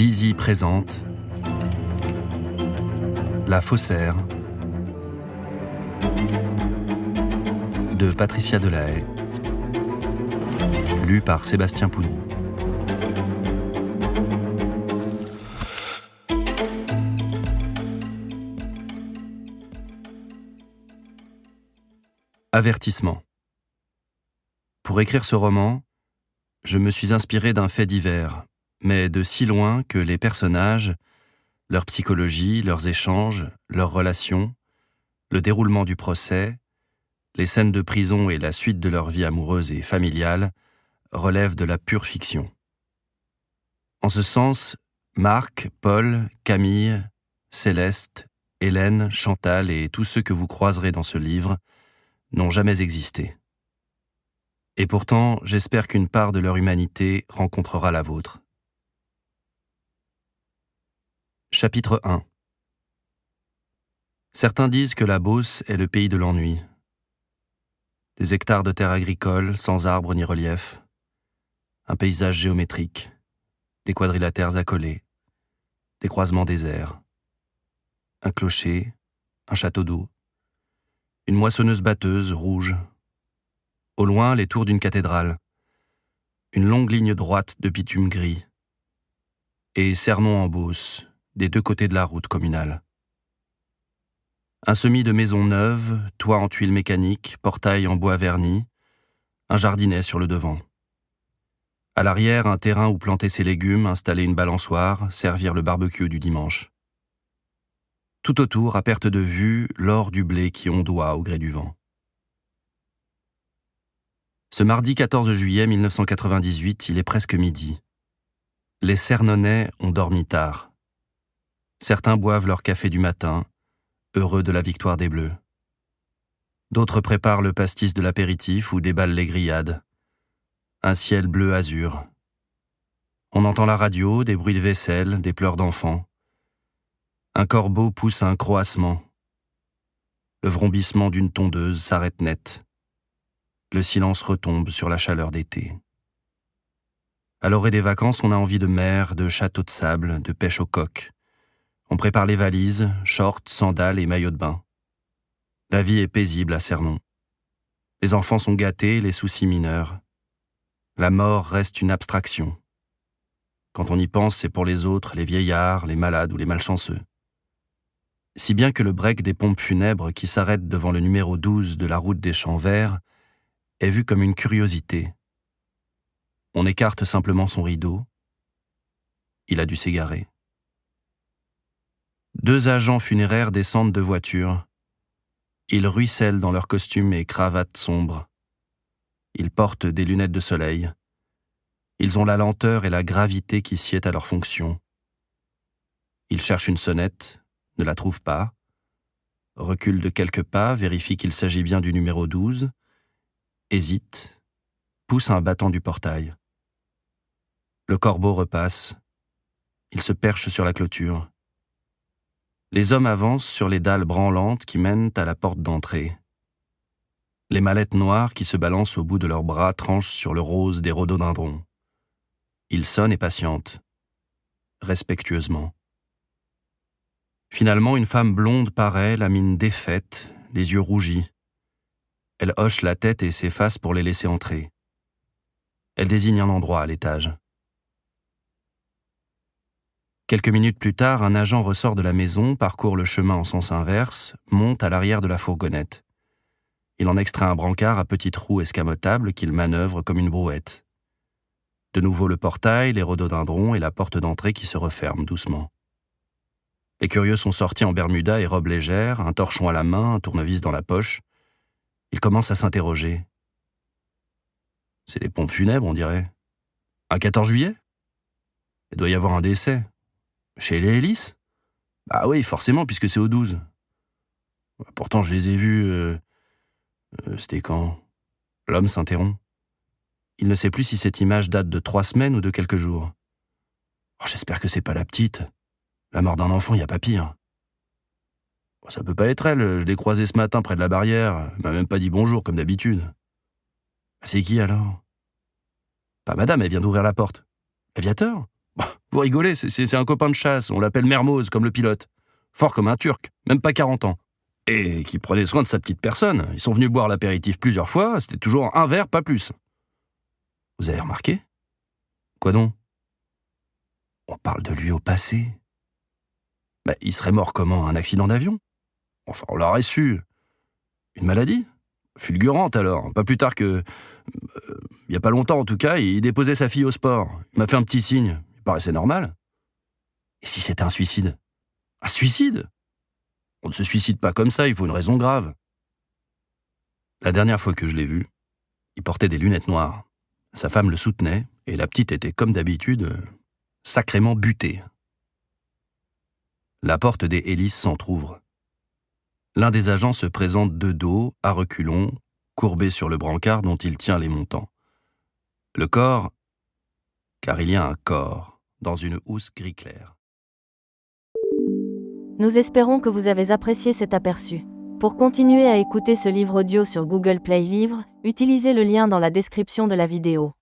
Lizzie présente La Faussaire de Patricia Delahaye, lu par Sébastien Poudroux. Avertissement. Pour écrire ce roman, je me suis inspiré d'un fait divers, mais de si loin que les personnages, leur psychologie, leurs échanges, leurs relations, le déroulement du procès, les scènes de prison et la suite de leur vie amoureuse et familiale relèvent de la pure fiction. En ce sens, Marc, Paul, Camille, Céleste, Hélène, Chantal et tous ceux que vous croiserez dans ce livre n'ont jamais existé. Et pourtant, j'espère qu'une part de leur humanité rencontrera la vôtre. Chapitre 1. Certains disent que la Beauce est le pays de l'ennui. Des hectares de terre agricole, sans arbres ni relief, un paysage géométrique, des quadrilatères accolés, des croisements déserts, un clocher, un château d'eau, une moissonneuse-batteuse rouge, au loin les tours d'une cathédrale, une longue ligne droite de bitume gris, et Cernon en Beauce, des deux côtés de la route communale. Un semis de maisons neuves, toit en tuiles mécaniques, portail en bois verni, un jardinet sur le devant. À l'arrière, un terrain où planter ses légumes, installer une balançoire, servir le barbecue du dimanche. Tout autour, à perte de vue, l'or du blé qui ondoie au gré du vent. Ce mardi 14 juillet 1998, il est presque midi. Les Cernonnais ont dormi tard. Certains boivent leur café du matin, heureux de la victoire des Bleus. D'autres préparent le pastis de l'apéritif ou déballent les grillades. Un ciel bleu azur. On entend la radio, des bruits de vaisselle, des pleurs d'enfants. Un corbeau pousse un croassement. Le vrombissement d'une tondeuse s'arrête net. Le silence retombe sur la chaleur d'été. À l'orée des vacances, on a envie de mer, de châteaux de sable, de pêche aux coques. On prépare les valises, shorts, sandales et maillots de bain. La vie est paisible à Cernon. Les enfants sont gâtés, les soucis mineurs. La mort reste une abstraction. Quand on y pense, c'est pour les autres, les vieillards, les malades ou les malchanceux. Si bien que le break des pompes funèbres qui s'arrête devant le numéro 12 de la route des Champs Verts est vu comme une curiosité. On écarte simplement son rideau. Il a dû s'égarer. 2 agents funéraires descendent de voiture. Ils ruissellent dans leurs costumes et cravates sombres. Ils portent des lunettes de soleil. Ils ont la lenteur et la gravité qui sied à leur fonction. Ils cherchent une sonnette, ne la trouvent pas, reculent de quelques pas, vérifient qu'il s'agit bien du numéro 12, hésitent, poussent un battant du portail. Le corbeau repasse. Il se perche sur la clôture. Les hommes avancent sur les dalles branlantes qui mènent à la porte d'entrée. Les mallettes noires qui se balancent au bout de leurs bras tranchent sur le rose des rhododendrons. Ils sonnent et patientent, respectueusement. Finalement, une femme blonde paraît, la mine défaite, les yeux rougis. Elle hoche la tête et s'efface pour les laisser entrer. Elle désigne un endroit à l'étage. Quelques minutes plus tard, un agent ressort de la maison, parcourt le chemin en sens inverse, monte à l'arrière de la fourgonnette. Il en extrait un brancard à petites roues escamotables qu'il manœuvre comme une brouette. De nouveau le portail, les rhododendrons et la porte d'entrée qui se referment doucement. Les curieux sont sortis en bermuda et robe légère, un torchon à la main, un tournevis dans la poche. Ils commencent à s'interroger. C'est les pompes funèbres, on dirait. Un 14 juillet ? Il doit y avoir un décès. Chez les Hélices ? Bah oui, forcément, puisque c'est au 12. Pourtant, je les ai vus... c'était quand ? L'homme s'interrompt. Il ne sait plus si cette image date de 3 semaines ou de quelques jours. Oh, j'espère que c'est pas la petite. La mort d'un enfant, y a pas pire. Oh, ça peut pas être elle, je l'ai croisée ce matin près de la barrière. Elle m'a même pas dit bonjour, comme d'habitude. C'est qui alors ? Pas madame, elle vient d'ouvrir la porte. Aviateur ? Vous rigolez, c'est un copain de chasse, on l'appelle Mermoz, comme le pilote. Fort comme un Turc, même pas 40 ans. Et qui prenait soin de sa petite personne. Ils sont venus boire l'apéritif plusieurs fois, c'était toujours un verre, pas plus. Vous avez remarqué? Quoi donc? On parle de lui au passé. Il serait mort comment? Un accident d'avion? Enfin, on l'aurait su. Une maladie? Fulgurante alors, pas plus tard que... il y a pas longtemps en tout cas, il déposait sa fille au sport. Il m'a fait un petit signe, il paraissait normal. Et si c'était un suicide? Un suicide? On ne se suicide pas comme ça, il faut une raison grave. La dernière fois que je l'ai vu, il portait des lunettes noires. Sa femme le soutenait, et la petite était comme d'habitude, sacrément butée. La porte des hélices s'entr'ouvre. L'un des agents se présente de dos, à reculons, courbé sur le brancard dont il tient les montants. Le corps, car il y a un corps, dans une housse gris clair. Nous espérons que vous avez apprécié cet aperçu. Pour continuer à écouter ce livre audio sur Google Play Livres, utilisez le lien dans la description de la vidéo.